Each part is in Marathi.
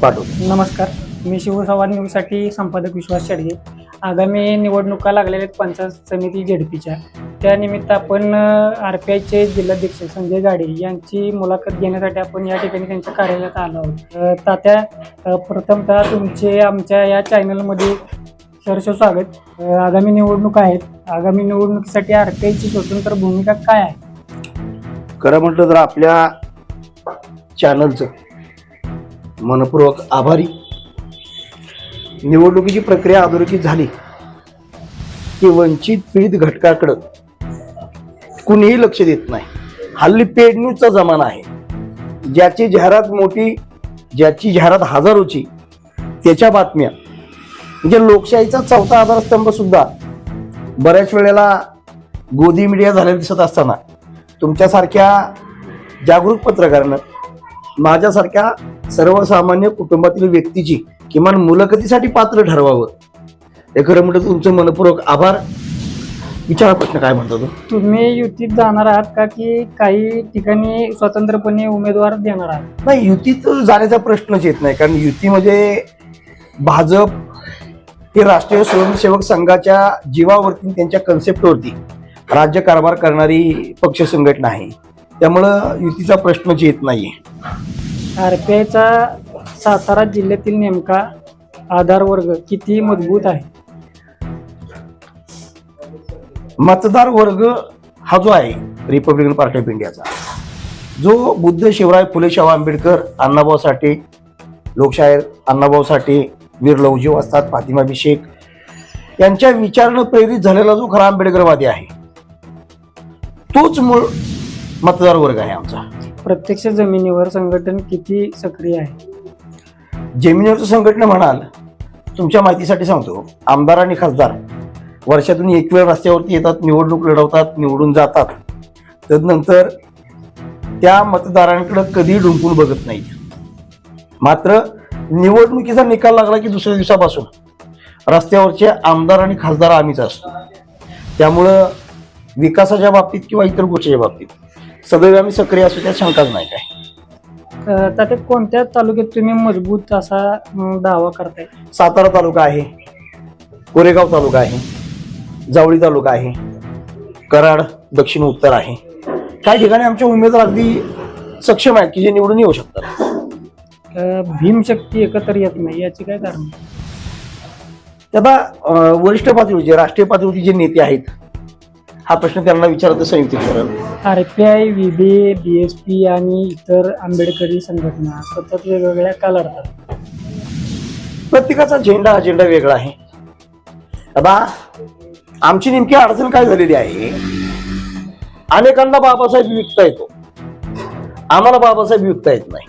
पाठवतो. नमस्कार, मी शिवसंवाद न्यूजसाठी संपादक विश्वास शेडगे. आगामी निवडणुका लागलेल्या आहेत पंचायत समिती झेडपीच्या. त्यानिमित्त आपण RPIचे जिल्हाध्यक्ष संजय गाडे यांची मुलाखत घेण्यासाठी आपण या ठिकाणी त्यांच्या कार्यालयात आलो आहोत. तात्या, प्रथमतः तुमचे आमच्या या चॅनलमध्ये सहर्ष स्वागत. आगामी निवडणुका आहेत. आगामी निवडणुकीसाठी RPIची स्वतंत्र भूमिका काय आहे? खरं म्हटलं तर आपल्या चॅनलचं मनपूर्वक आभारी. निवडणुकीची प्रक्रिया अधोरेखित झाली की वंचित पीडित घटकाकडं कुणीही लक्ष देत नाही. हल्ली पेड न्यूजचा जमाना आहे. ज्याची जाहिरात मोठी, ज्याची जाहिरात हजारोची, त्याच्या बातम्या म्हणजे लोकशाहीचा चौथा आधारस्तंभ सुद्धा बऱ्याच वेळेला गोदी मीडिया झालेला दिसत असताना तुमच्यासारख्या जागरूक पत्रकारानं माझ्यासारख्या सर्वसामान्य कुटुंबातील व्यक्तीची किमान मुलाखतीसाठी पात्र ठरवावं. हे खरं म्हणतं तुमचं मनपूर्वक आभार. विचारा प्रश्न काय म्हणतो तो. तुम्ही युतीत जाणार आहात का की काही ठिकाणी स्वतंत्रपणे उमेदवार देणार आहात? नाही, युतीत जाण्याचा प्रश्नच येत नाही. कारण युतीमध्ये भाजप हे राष्ट्रीय स्वयंसेवक संघाच्या जीवावरती, त्यांच्या कन्सेप्टवरती राज्यकारभार करणारी पक्ष संघटना आहे. त्यामुळं युतीचा प्रश्नच येत नाहीये. RPIचा सातारा जिल्ह्यातील नेमका आधार वर्ग किती मजबूत आहे? मतदार वर्ग हा जो आहे रिपब्लिकन पार्टी ऑफ इंडियाचा, जो बुद्ध शिवराय फुले शाहू आंबेडकर, अण्णाभाऊ साठे, लोकशाहीर अण्णाभाऊ साठे, वीर लवजी वस्ताद, फातिमा बिशेक यांच्या विचारानं प्रेरित झालेला जो खरा आंबेडकरवादी आहे, तोच मूळ मतदार वर्ग आहे आमचा. प्रत्यक्ष जमिनीवर संघटन किती सक्रिय आहे? जमिनीवरचं संघटना म्हणाल, तुमच्या माहितीसाठी सांगतो, आमदार आणि खासदार वर्षातून एक वेळ रस्त्यावरती येतात, निवडणूक लढवतात, निवडून जातात. तदनंतर त्या मतदारांकडे कधी डुंकून बघत नाहीत. मात्र निवडणुकीचा निकाल लागला की दुसऱ्या दिवसापासून रस्त्यावरचे आमदार आणि खासदार आम्हीच असतो. त्यामुळं विकासाच्या बाबतीत किंवा इतर गोष्टीच्या बाबतीत सदैव आम्ही सक्रिय असू, त्यात शंकाच नाही काय. त्यात कोणत्या तालुक्यात तुम्ही मजबूत असा दावा करताय? सातारा तालुका आहे, कोरेगाव तालुका आहे, जावळी तालुका आहे, कराड दक्षिण उत्तर आहे. काही ठिकाणी आमचे उमेदवार अगदी सक्षम आहेत की जे निवडून येऊ शकतात. भीमशक्ती एकत्र येत नाही, याची काय कारण? आता वरिष्ठ पातळीचे, राष्ट्रीय पातळीवरचे जे नेते आहेत, हा प्रश्न त्यांना विचारत संयुक्त करेल. RPI, VB, BSP आणि इतर आंबेडकरी संघटना सतत वेगवेगळ्या का लढतात? प्रत्येकाचा अजेंडा वेगळा आहे. आता आमची नेमकी अडचण काय झालेली आहे, अनेकांना बाबासाहेब विकता येतो, आम्हाला बाबासाहेब विकता येत नाही.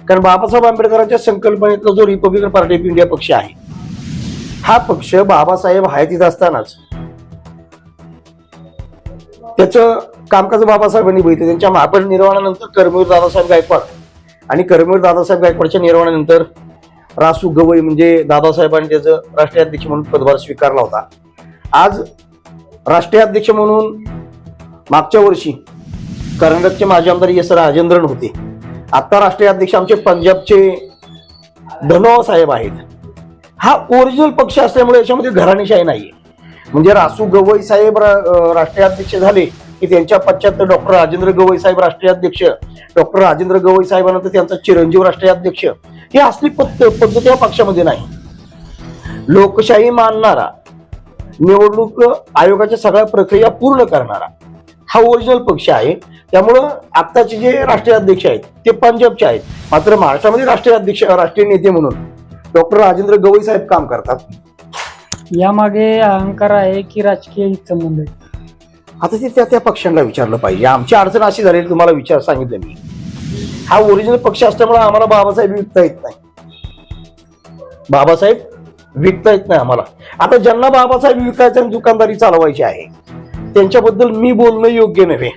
कारण बाबासाहेब आंबेडकरांच्या संकल्पनेतला जो रिपब्लिकन पार्टी ऑफ इंडिया पक्ष आहे, हा पक्ष बाबासाहेब हयातीत असतानाच त्याचं कामकाज बाबासाहेबांनी बघितलं. त्यांच्या महापरिनिर्वाणानंतर कर्मवीर दादासाहेब गायकवाड आणि कर्मवीर दादासाहेब गायकवाडच्या निर्वाणानंतर रासू गवई म्हणजे दादासाहेबांनी त्याचं राष्ट्रीय अध्यक्ष म्हणून पदभार स्वीकारला होता. आज राष्ट्रीय अध्यक्ष म्हणून मागच्या वर्षी कर्नाटकचे माजी आमदार S राजेंद्रन होते. आता राष्ट्रीय अध्यक्ष आमचे पंजाबचे धनोआ साहेब आहेत. हा ओरिजिनल पक्ष असल्यामुळे याच्यामध्ये घराणेशाही नाहीये. म्हणजे रासू गवई साहेब राष्ट्रीय अध्यक्ष झाले की त्यांच्या पश्चात डॉक्टर राजेंद्र गवई साहेब राष्ट्रीय अध्यक्ष, डॉक्टर राजेंद्र गवई साहेबांनंतर त्यांचा चिरंजीव राष्ट्रीय अध्यक्ष. ही असली पद्धत या पक्षामध्ये नाही. लोकशाही मानणारा, निवडणूक आयोगाच्या सगळ्या प्रक्रिया पूर्ण करणारा हा ओरिजिनल पक्ष आहे. त्यामुळं आत्ताचे जे राष्ट्रीय अध्यक्ष आहेत ते पंजाबचे आहेत. मात्र महाराष्ट्रामध्ये राष्ट्रीय अध्यक्ष, राष्ट्रीय नेते म्हणून डॉक्टर राजेंद्र गवई साहेब काम करतात. यामागे अहंकार आहे की राजकीय हितसंबंध आहे? आता ते त्या पक्षांना विचारलं पाहिजे. आमची अडचण अशी झालेली, तुम्हाला सांगितलं मी, हा ओरिजिनल पक्ष असल्यामुळे आम्हाला बाबासाहेब विकता येत नाही. बाबासाहेब विकता येत नाही आम्हाला. आता ज्यांना बाबासाहेब विकायचं आणि दुकानदारी चालवायची आहे त्यांच्याबद्दल मी बोलणं योग्य नव्हे.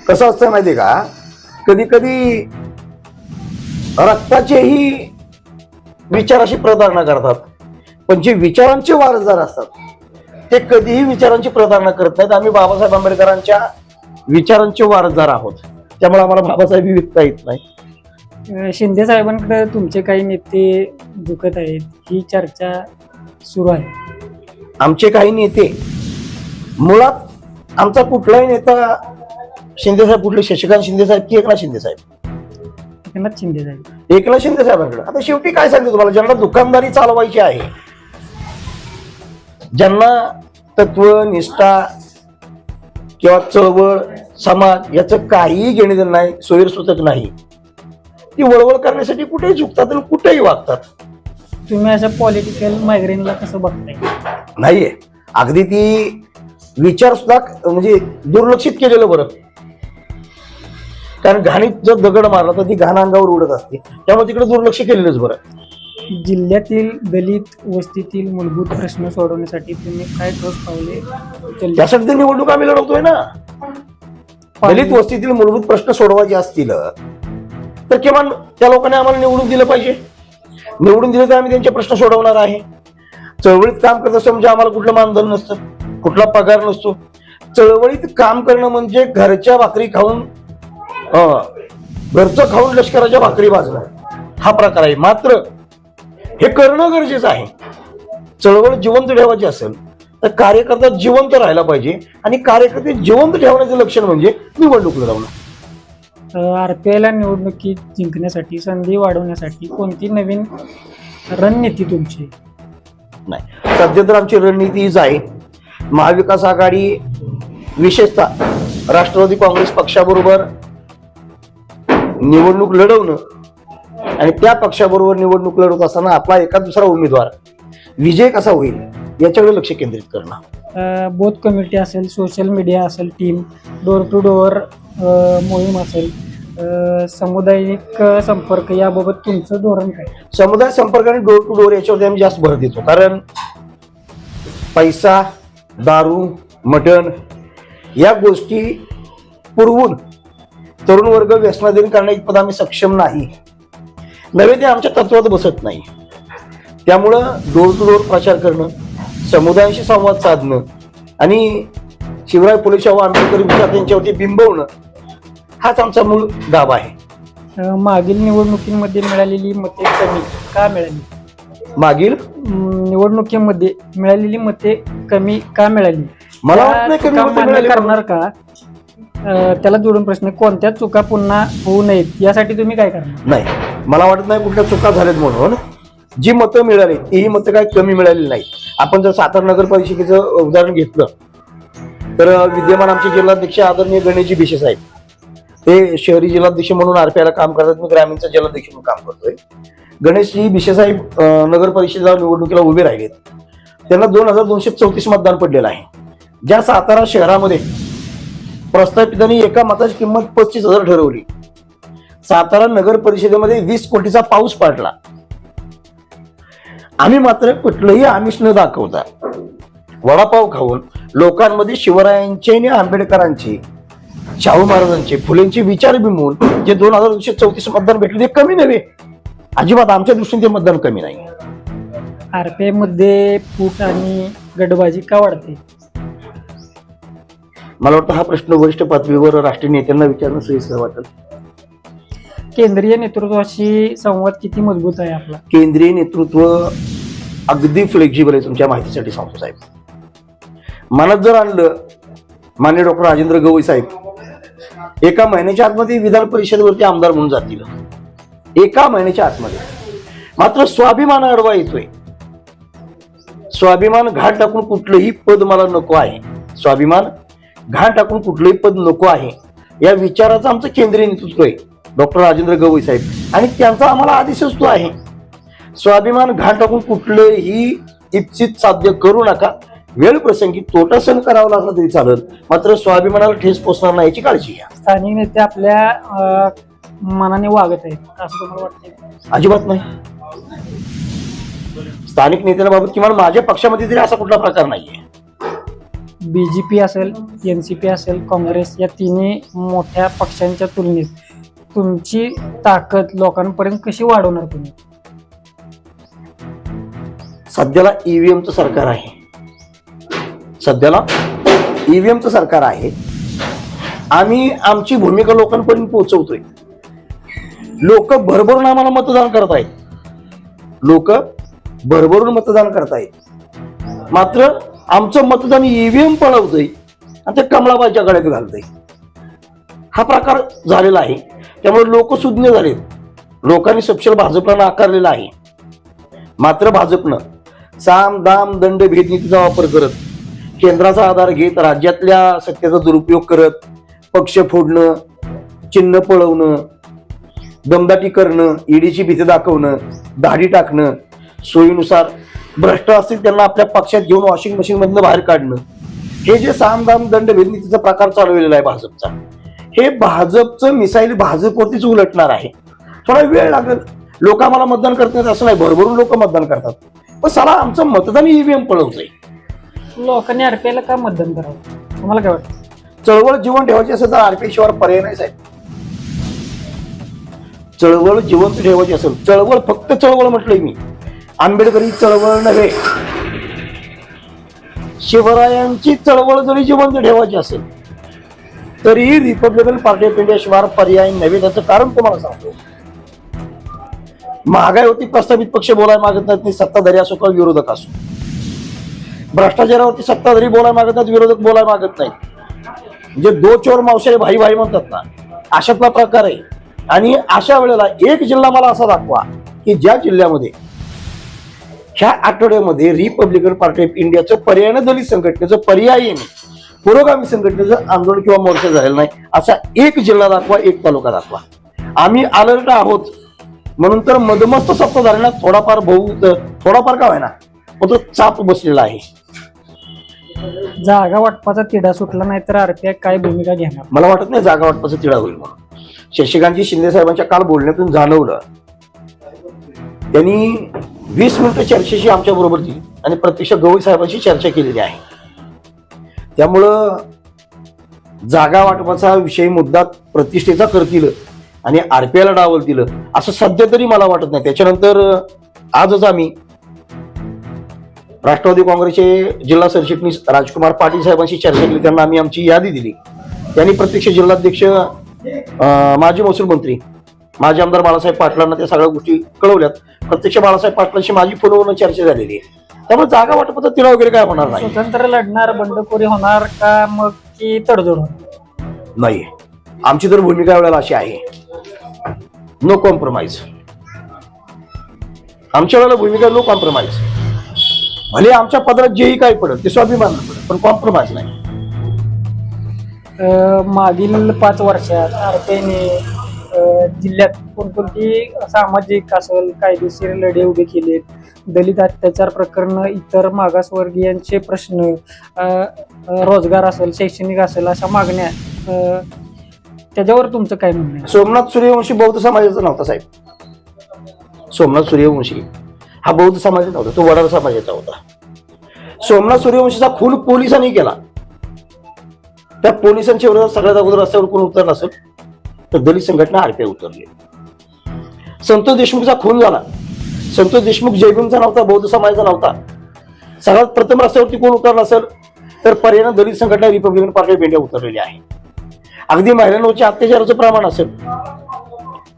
कसं असतं माहितीये का, कधी कधी रक्ताचेही विचार अशी प्रतारणा करतात, पण जे विचारांचे वारसदार असतात ते कधीही विचारांची प्रतारणा करत नाहीत. आम्ही बाबासाहेब आंबेडकरांच्या विचारांचे वारसदार आहोत, त्यामुळे आम्हाला बाबासाहेब विकता येत नाही. शिंदे साहेबांकडे तुमचे काही नेते झुकत आहेत, ही चर्चा सुरू आहे. आमचे काही नेते, मुळात आमचा कुठलाही नेता शिंदे साहेब, कुठले शशिकांत शिंदे साहेब की एकनाथ शिंदे साहेब, एकनाथ शिंदे साहेब. एकनाथ शिंदे साहेबांकडे. आता शेवटी काय सांगतो तुम्हाला, ज्यांना दुकानदारी चालवायची आहे, ज्यांना तत्व, निष्ठा किंवा चळवळ, समाज याचं काहीही घेणे देणं नाही, सोयीसुतक नाही, ती वळवळ करण्यासाठी कुठेही झुकतात आणि कुठेही वागतात. तुम्ही अशा पॉलिटिकल मायग्रेनला कसं बघताय? नाहीये, अगदी ती विचार सुद्धा म्हणजे दुर्लक्षित केलेलं बरं. कारण घाणीत जर दगड मारला तर ती घाण अंगावर उडत असते, त्यामुळे तिकडे दुर्लक्ष केलेलंच बरं. जिल्ह्यातील दलित वस्तीतील मूलभूत प्रश्न सोडवण्यासाठी तुम्ही काय ठोस पावले उचलली? त्यासाठी तर निवडणूक आम्ही लढवतोय ना. दलित वस्तीतील मूलभूत प्रश्न सोडवायचे असतील तर किमान त्या लोकांनी आम्हाला निवडून दिलं पाहिजे. निवडून दिलं तर आम्ही त्यांचे प्रश्न सोडवणार आहे. चळवळीत काम करत असतं म्हणजे आम्हाला कुठलं मानधन नसतं, कुठला पगार नसतो. चळवळीत काम करणं म्हणजे घरच्या भाकरी खाऊन, घरचं खाऊन लष्कराच्या भाकरी भाजणं, हा प्रकार आहे. मात्र हे करणं गरजेचं आहे. चळवळ जिवंत ठेवायची असेल तर कार्यकर्ता जिवंत राहायला पाहिजे, आणि कार्यकर्ते जिवंत ठेवण्याचं लक्षण म्हणजे निवडणूक लढवणं. आरपीआयला निवडणुकीत जिंकण्यासाठी, संधी वाढवण्यासाठी कोणती नवीन रणनीती तुमची? नाही, सध्या तर आमची रणनीती हीच आहे. महाविकास आघाडी, विशेषतः राष्ट्रवादी काँग्रेस पक्षाबरोबर निवडणूक लढवणं, आणि त्या पक्षाबरोबर निवडणूक लढवत असताना आपला एका दुसरा उमेदवार विजय कसा होईल याच्याकडे लक्ष केंद्रित करणं. बोथ कमिटी असेल, सोशल मीडिया असेल, टीम, डोर टू डोअर मोहीम असेल, सामुदायिक संपर्क, याबाबत तुमचं धोरण काय? समुदाय संपर्क आणि डोर टू डोअर याच्यावरती आम्ही जास्त भर देतो. कारण पैसा, दारू, मटण या गोष्टी पुरवून तरुण वर्ग व्यसनाधीन करण्याइतपत आम्ही सक्षम नाही. नव्हे ते आमच्या तत्वात बसत नाही. त्यामुळं डोर टू डोअर प्रचार करणं, समुदायाशी संवाद साधणं आणि शिवराय फुले शाहू आंबेडकर विचार त्यांच्यावरती बिंबवणं हाच आमचा मूळ गाभा आहे. मागील निवडणुकीमध्ये मिळालेली मते कमी का मिळाली? मागील निवडणुकीमध्ये मिळालेली मते कमी का मिळाली? मला वाटत नाही कमी चुका मते मान्य मिळाली. करणार का? त्याला जोडून प्रश्न, कोणत्या चुका पुन्हा होऊ नयेत यासाठी तुम्ही काय करणार? नाही, मला वाटत नाही कुठल्या चुका झाल्यात म्हणून. जी मतं मिळाली तीही मतं काय कमी मिळालेली नाही. आपण जर सातारा नगर परिषदेचं उदाहरण घेतलं तर विद्यमान आमचे जिल्हाध्यक्ष आदरणीय गणेशजी भिशे साहेब, ते शहरी जिल्हाध्यक्ष म्हणून आरपीआयला काम करतात, मी ग्रामीणचा जिल्हाध्यक्ष म्हणून काम करतोय. गणेशजी भिशे साहेब नगर परिषदेला निवडणुकीला उभे राहिलेत. त्यांना 2234 मतदान पडलेलं आहे. ज्या सातारा शहरामध्ये प्रस्थापितांनी एका मताची किंमत 35,000 ठरवली, सातारा नगर परिषदेमध्ये 20 कोटीचा पाऊस पडला. आम्ही मात्र कुठलंही आमिष न दाखवता वडापाव खाऊन लोकांमध्ये शिवरायांचे आणि आंबेडकरांचे, शाहू महाराजांचे, फुलेंचे विचार बिंबवून जे 2234 मतदान भेटले ते कमी नव्हे. अजिबात आमच्या दृष्टीने ते मतदान कमी नाही. आरपीआय मध्ये फूट आणि गटबाजी का वाढते? मला वाटतं हा प्रश्न वरिष्ठ पातळीवर राष्ट्रीय नेत्यांना विचारणं सोयीस्कर वाटेल. केंद्रीय नेतृत्वाशी संवाद किती मजबूत आहे आपला? केंद्रीय नेतृत्व अगदी फ्लेक्झिबल आहे. तुमच्या माहितीसाठी सांगतो साहेब, मनात जर आणलं, माननीय डॉक्टर राजेंद्र गवई साहेब एका महिन्याच्या आतमध्ये विधान परिषदेवरती आमदार म्हणून जातील. एका महिन्याच्या आतमध्ये. मात्र स्वाभिमान अडवा येतोय. स्वाभिमान घाट टाकून कुठलंही पद मला नको आहे, स्वाभिमान घाट टाकून कुठलंही पद नको आहे, या विचाराचं आमचं केंद्रीय नेतृत्व आहे डॉक्टर राजेंद्र गवई साहेब, आणि त्यांचा आम्हाला आदेश असतो आहे, स्वाभिमान घाट टाकून कुठलंही इप्सित साध्य करू नका. वेळ प्रसंगी तोटा सहन करावा लागला तरी चालेल, मात्र स्वाभिमानाला ठेस पोचणार नाही याची काळजी घ्या. स्थानिक नेते आपल्या मनाने वागत आहेत असं तुम्हाला वाटतंय? अजिबात नाही. स्थानिक नेत्यांबाबत किमान माझ्या पक्षामध्ये तरी असा कुठला प्रकार नाहीये. बीजेपी असेल, एनसीपी असेल, काँग्रेस या तिन्ही मोठ्या पक्षांच्या तुलनेत तुमची ताकद लोकांपर्यंत कशी वाढवणार तुम्ही? सध्याला ईव्हीएमचं सरकार आहे. सध्याला ईव्हीएमचं सरकार आहे. आम्ही आमची भूमिका लोकांपर्यंत पोहोचवतोय. लोक भरभरून आम्हाला मतदान करतायत, लोक भरभरून मतदान करतायत, मात्र आमचं मतदान ईव्हीएम पळवतंय आणि ते कमळाबाईच्या गळ्यात घालतंय. हा प्रकार झालेला आहे. त्यामुळे लोक सुज्ञ झालेत, लोकांनी सपशेल भाजपला नाकारलेला आहे. मात्र भाजपनं साम दाम दंड भेद नीतीचा वापर करत, केंद्राचा आधार घेत, राज्यातल्या सत्तेचा दुरुपयोग करत, पक्ष फोडणं, चिन्ह पळवणं, दमदाटी करणं, ईडीची भीती दाखवणं, दाढी टाकणं, सोयीनुसार भ्रष्ट असतील त्यांना आपल्या पक्षात घेऊन वॉशिंग मशीन मधनं बाहेर काढणं, हे जे सामदाम दंड भेद नीतीचा प्रकार चालवलेला आहे भाजपचा, हे भाजपचं मिसाईल भाजपवरतीच उलटणार आहे. थोडा वेळ लागेल. लोक आम्हाला मतदान करत नाहीत असं नाही, भरभरून लोक मतदान करतात, पण साला आमचं मतदान ईव्हीएम पळवतंय. लोकांनी आरपीआयला का मतदान करावं तुम्हाला काय वाटतं? चळवळ जिवंत ठेवायची असेल तर आरपीआय शिवाय पर्याय नाही साहेब. चळवळ जिवंत ठेवायची असेल, चळवळ फक्त चळवळ म्हटलंय मी, आंबेडकरी चळवळ नव्हे. शिवरायांची चळवळ जरी जिवंत ठेवायची असेल तरी रिपब्लिकन पार्टी ऑफ इंडिया शिवाय पर्याय नव्हे. त्याचं कारण तुम्हाला सांगतो. महागाई होती, प्रस्तावित पक्ष बोलायला मागत नाहीत, सत्ताधारी असो किंवा विरोधक असो. भ्रष्टाचारावरती सत्ताधारी बोलायला मागत नाहीत, विरोधक बोलायला मागत नाहीत. म्हणजे दो चोर मावशे भाई भाई म्हणतात ना, अशातला प्रकार आहे. आणि अशा वेळेला एक जिल्हा मला असा दाखवा की ज्या जिल्ह्यामध्ये ह्या आठवड्यामध्ये रिपब्लिकन पार्टी ऑफ इंडियाचं पर्यायाने दलित संघटनेचं पर्यायी पुरोगामी संघटनेचं आंदोलन किंवा मोर्चा झालेला नाही, असा एक जिल्हा दाखवा, एक तालुका दाखवा. आम्ही अलर्ट आहोत म्हणून तर मधमस्त सत्ताधाऱ्यांना थोडाफार का व्हायना पण तो चाप बसलेला आहे. जागा वाटपाचा तिढा सुटला नाही तर आरपीआय काय भूमिका घेणार? मला वाटत नाही जागा वाटपाचा तिढा होईल म्हणून. शशिकांतजी शिंदे साहेबांच्या काल बोलण्यातून जाणवलं. त्यांनी 20 मिनिटं चर्चेशी आमच्या बरोबर दिली आणि प्रत्यक्ष गवई साहेबांशी चर्चा केलेली आहे. त्यामुळं जागा वाटपाचा विषय मुद्दा प्रतिष्ठेचा करतील आणि आरपीआयला डावलतील असं सध्या तरी मला वाटत नाही. त्याच्यानंतर आजच आम्ही राष्ट्रवादी काँग्रेसचे जिल्हा सरचिटणीस राजकुमार पाटील साहेबांशी चर्चा केली. त्यांना आम्ही आमची यादी दिली. त्यांनी प्रत्यक्ष जिल्हाध्यक्ष, माजी महसूल मंत्री, माजी आमदार बाळासाहेब पाटलांना त्या सगळ्या गोष्टी कळवल्यात. प्रत्यक्ष बाळासाहेब पाटलांशी माझी फोनवरून चर्चा झालेली आहे. त्यामुळे जागा वाटपाचा तिढा वगैरे काय होणार नाही. स्वतंत्र लढणार, बंडखोरी होणार का मग की तडजोड होणार? नाही, आमची तर भूमिका वेळेला अशी आहे, नो कॉम्प्रोमाइज. आमच्या वेळेला भूमिका नो कॉम्प्रोमाइज. भले आमच्या पदरात जेही काय पडेल ते स्वाभिमान पडेल, पण कॉम्प्रोमाइज नाही. मागील 5 वर्षात आरपीआयने जिल्ह्यात कोणकोणती सामाजिक असेल कायदेशीर लढे उभे केलेत, दलित अत्याचार प्रकरण, इतर मागासवर्गीयांचे प्रश्न, रोजगार असेल, शैक्षणिक असेल, अशा मागण्या, त्याच्यावर तुमचं काय म्हणणं आहे? सोमनाथ सूर्यवंशी बौद्ध समाजाचा नव्हता साहेब. सोमनाथ सूर्यवंशी हा बौद्ध समाजाचा नव्हता, तो वडार समाजाचा होता. सोमनाथ सूर्यवंशीचा खून पोलिसांनी केला. त्या पोलिसांच्या विरोधात सगळ्यात अगोदर रस्त्यावर कोण उतरला असेल तर दलित संघटना आरपीआय उतरली. संतोष देशमुखचा खून झाला. संतोष देशमुख जयभीमचा नव्हता, बौद्ध समाजाचा नव्हता. सगळ्यात प्रथम रस्त्यावरती कोण उतरला असेल तर पर्यायाने दलित संघटना रिपब्लिकन पार्टी ऑफ इंडिया उतरलेली आहे. अगदी महिलांवरच्या अत्याचाराचं प्रमाण असेल,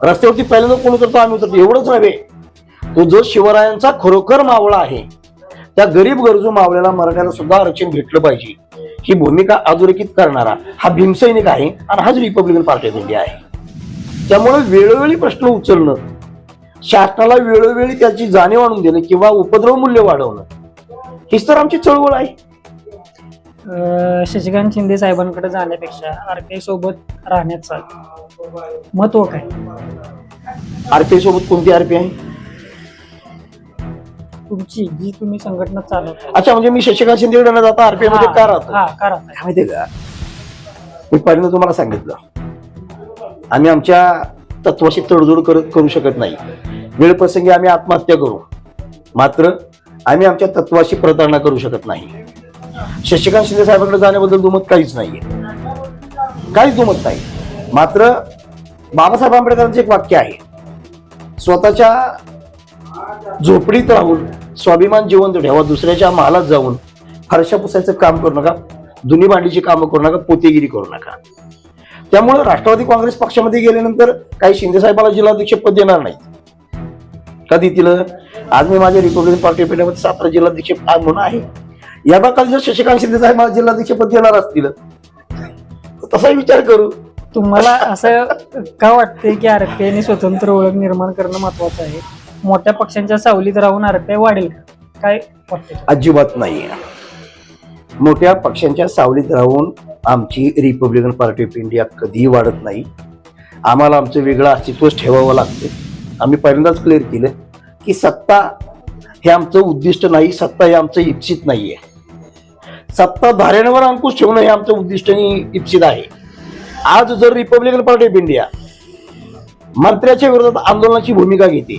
रस्त्यावरती पहिल्यांदा कोण उतरतो? आम्ही उतरतो. एवढंच नव्हे, तो जो शिवरायांचा खरोखर मावळा आहे, त्या गरीब गरजू मावळ्याला, मराठ्याला सुद्धा आरक्षण भेटलं पाहिजे ही भूमिका अधोरेखित करणारा हा भीमसैनिक आहे आणि हाच रिपब्लिकन पार्टी ऑफ इंडिया आहे. त्यामुळे वेळोवेळी प्रश्न उचलणं, शासनाला वेळोवेळी त्याची जाणीव आणून देणं किंवा उपद्रव मूल्य वाढवणं हीच तर आमची चळवळ आहे. शशिकांत शिंदे साहेबांकडे जाण्यापेक्षा आरपीआय सोबत राहण्याचं महत्व काय? आरपीआय सोबत कोणती आरपीआय? तुमची जी तुम्ही संघटना चालवता. अच्छा, म्हणजे मी शशिकांत शिंदेकडे न जाता आरपीआय मध्ये का राहतो? का राहता? माहितीये का, मी पहिल्यांदा तुम्हाला सांगितलं, आम्ही आमच्या तत्वाशी तडजोड करू शकत नाही. वेळ प्रसंगी आम्ही आत्महत्या करू, मात्र आम्ही आमच्या तत्वाशी प्रतारणा करू शकत नाही. शशिकांत शिंदे साहेबांकडे जाण्याबद्दल दुमत काहीच नाहीये, काहीच दुमत नाही. मात्र बाबासाहेब आंबेडकरांचं एक वाक्य आहे, स्वतःच्या झोपडीत राहून स्वाभिमान जिवंत ठेवा, दुसऱ्याच्या महालात जाऊन फरशा पुसायचं काम करू नका, धुनी भांडीची कामं करू नका, पोतेगिरी करू नका. त्यामुळे राष्ट्रवादी काँग्रेस पक्षामध्ये गेल्यानंतर काही शिंदे साहेबाला जिल्हाध्यक्ष पद देणार नाही. कधी दिलं? आज मी माझ्या रिपब्लिकन पार्टी पेठामध्ये 7 जिल्हाध्यक्ष म्हणून आहे. यादा काल जर शशिकांत शिंदे साहेब मला जिल्हाध्यक्ष पद देणार असतील तसा विचार करू. तुम्हाला असं का वाटतंय की आरपीआयने स्वतंत्र ओळख निर्माण करणं महत्वाचं आहे? मोठ्या पक्षांच्या सावलीत राहून आरपीआय वाढेल काय वाटतंय? अजिबात नाहीये. मोठ्या पक्षांच्या सावलीत राहून आमची रिपब्लिकन पार्टी ऑफ इंडिया कधीही वाढत नाही. आम्हाला आमचं वेगळं अस्तित्वच ठेवावं लागतं. आम्ही पहिल्यांदाच क्लिअर केलं की सत्ता हे आमचं उद्दिष्ट नाही, सत्ता हे आमचं इप्सित नाहीये. सत्ताधाऱ्यांवर अंकुश ठेवणं हे आमचं उद्दिष्ट आणि इप्सित आहे. आज जर रिपब्लिकन पार्टी ऑफ इंडिया मंत्र्याच्या विरोधात आंदोलनाची भूमिका घेते,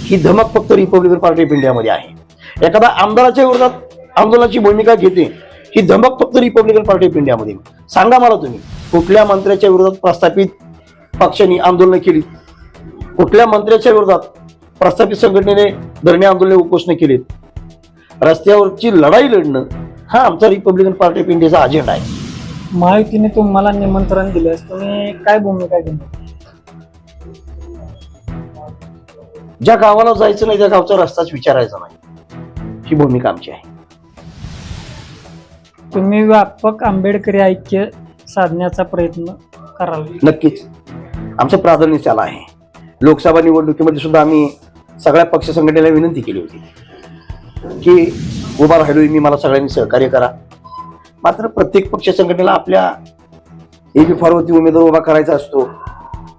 ही धमक फक्त रिपब्लिकन पार्टी ऑफ इंडियामध्ये आहे. एखादा आमदाराच्या विरोधात आंदोलनाची भूमिका घेते, ही धमक फक्त रिपब्लिकन पार्टी ऑफ इंडियामध्ये. सांगा मला तुम्ही कुठल्या मंत्र्याच्या विरोधात प्रस्थापित पक्षांनी आंदोलन केली? कुठल्या मंत्र्याच्या विरोधात प्रस्थापित संघटनेने धरणे आंदोलन उपोषण केलीत? रस्त्यावरची लढाई लढणं हा आमचा रिपब्लिकन पार्टी ऑफ इंडियाचा अजेंडा आहे. महायुतीने तुम्हाला निमंत्रण दिल्यास तुम्ही काय भूमिका घेणार? ज्या गावाला जायचं नाही त्या गावचा रस्ताच विचारायचा नाही, ही भूमिका आमची आहे. तुम्ही व्यापक आंबेडकरी ऐक्य साधण्याचा प्रयत्न कराल? नक्कीच. आमचं प्राधान्य त्याला आहे. लोकसभा निवडणुकीमध्ये सुद्धा आम्ही सगळ्या पक्ष संघटनेला विनंती केली होती की उभा राहिलोय मी, मला सगळ्यांनी सहकार्य करा. मात्र प्रत्येक पक्ष संघटनेला आपल्या AB फॉरवरती उमेदवार उभा करायचा असतो,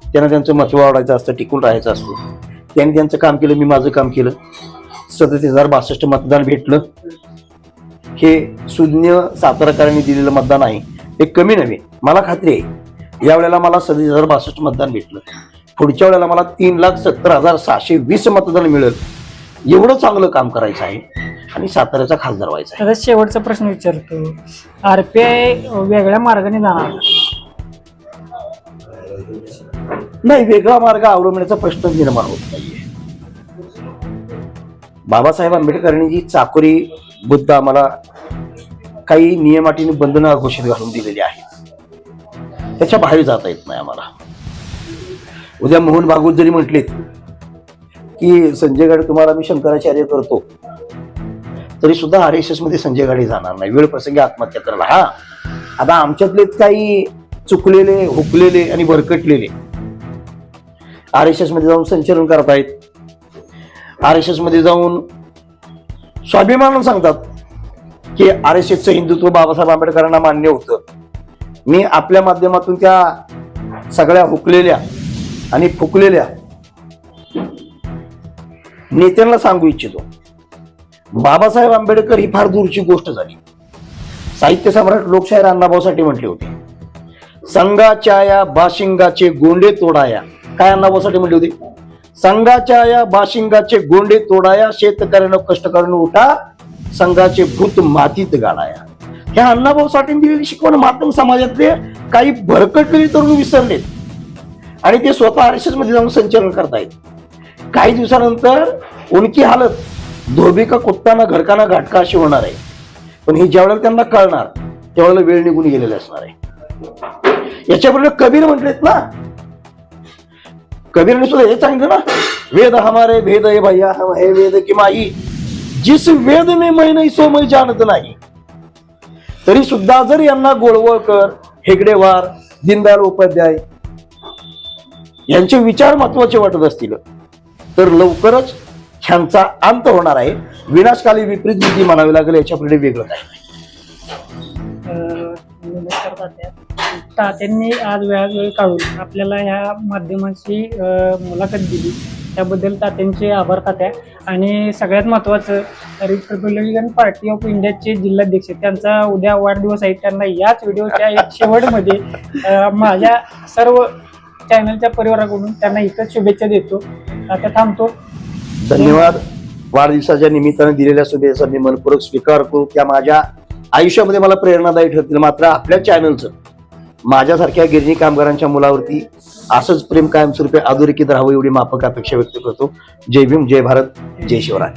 त्यांना त्यांचं महत्त्व वाढवायचं असतं, टिकून राहायचं असतं. त्यांनी त्यांचं काम केलं, मी माझं काम केलं. 37,062 मतदान भेटलं. हे शून्य साताराकरांनी दिलेलं मतदान आहे, ते कमी नव्हे. मला खात्री आहे यावेळेला मला 37,062 मतदान भेटलं. पुढच्या वेळेला मला 3,70,720 मतदान मिळेल. एवढं चांगलं काम करायचं आहे आणि साताऱ्याचा खासदार व्हायचा आहे. आता शेवटचा प्रश्न विचारतो, आरपीआय वेगळ्या मार्गाने जाणार? नाही, वेगळा मार्ग अवलंबण्याचा प्रश्न निर्माण होत नाहीये. बाबासाहेब आंबेडकरांनी जी चाकोरी बुद्ध आम्हाला काही नियमाटीने बंधनं घोषित घालून दिलेली आहेत, त्याच्या बाहेर जाता येत नाही आम्हाला. उद्या मोहन भागवत जरी म्हटलेत की संजय गाडे तुम्हाला मी शंकराचार्य करतो, तरी सुद्धा RSS मध्ये संजय गाडे जाणार नाही. वेळ प्रसंगी आत्महत्या करायला. हा, आता आमच्यातलेच काही चुकलेले, हुकलेले आणि भरकटलेले RSS मध्ये जाऊन संचलन करतायत. RSS मध्ये जाऊन स्वाभिमानानं सांगतात की RSSचं हिंदुत्व बाबासाहेब आंबेडकरांना मान्य होतं. मी आपल्या माध्यमातून त्या सगळ्या हुकलेल्या आणि फुकलेल्या नेत्यांना सांगू इच्छितो, बाबासाहेब आंबेडकर ही फार दूरची गोष्ट झाली. साहित्य सम्राट लोकशाहीर अण्णाभाऊसाठी म्हटले होते, संघाच्या या बाशिंगाचे गोंडे तोडाया. काय अण्णाभाऊसाठी म्हटले होते? संघाच्या या बाशिंगाचे गोंडे तोडाया, शेतकऱ्यानं कष्टकऱ्यानं उठा, संघाचे भूत मातीत गाडाया. ह्या अण्णाभाऊसाठी दिलेली शिकवण मातंग समाजातले काही भरकटलेले तरुण विसरलेत आणि ते स्वतः RSS मध्ये जाऊन संचलन करतायत. काही दिवसानंतर उनकी हालत धोबी का कुत्ताना घडकाना घाटका अशी होणार आहे. पण हे ज्यावेळेला त्यांना कळणार त्यावेळेला वेळ निघून गेलेली असणार आहे. याच्याबरोबर कबीर म्हटलेत ना, कबीरने सुद्धा हे सांगितलं ना, वेद हमारे भेद है भैया, हम है वेद की माई, जिस वेद में मैं नहीं सो मैं जानत नाही. तरी सुद्धा जर यांना गोळवळकर, हेगडेवार, दीनदयाळ उपाध्याय यांचे विचार महत्वाचे वाटत असतील तर लवकरच ह्यांचा अंत होणार आहे. विनाशकाली विपरीत बुद्धी म्हणावी लागेल, याच्यापुढे वेगळं काय. तात्यांनी आज वेळोवेळी काढून आपल्याला ह्या माध्यमाची मुलाखत दिली, त्याबद्दल तात्यांचे आभार तात्या. आणि सगळ्यात महत्त्वाचं, रिपब्लिकन पार्टी ऑफ इंडियाचे जिल्हाध्यक्ष, त्यांचा उद्या वाढदिवस आहे. त्यांना याच व्हिडिओच्या शेवटमध्ये माझ्या सर्व चॅनलच्या परिवाराकडून त्यांना इथंच शुभेच्छा देतो. आता थांबतो. धन्यवाद. वाढदिवसाच्या निमित्ताने दिलेल्या शुभेच्छा मी मनपूर्वक स्वीकार करू. त्या माझ्या आयुष्यामध्ये मला प्रेरणादायी ठरतील. मात्र आपल्या चॅनलचं माझ्यासारख्या गिरणी कामगारांच्या मुलावरती असंच प्रेम कायमस्वरूपी अधोरेखित राहावं एवढी माफक अपेक्षा व्यक्त करतो. जय भीम, जय भारत, जय शिवराय.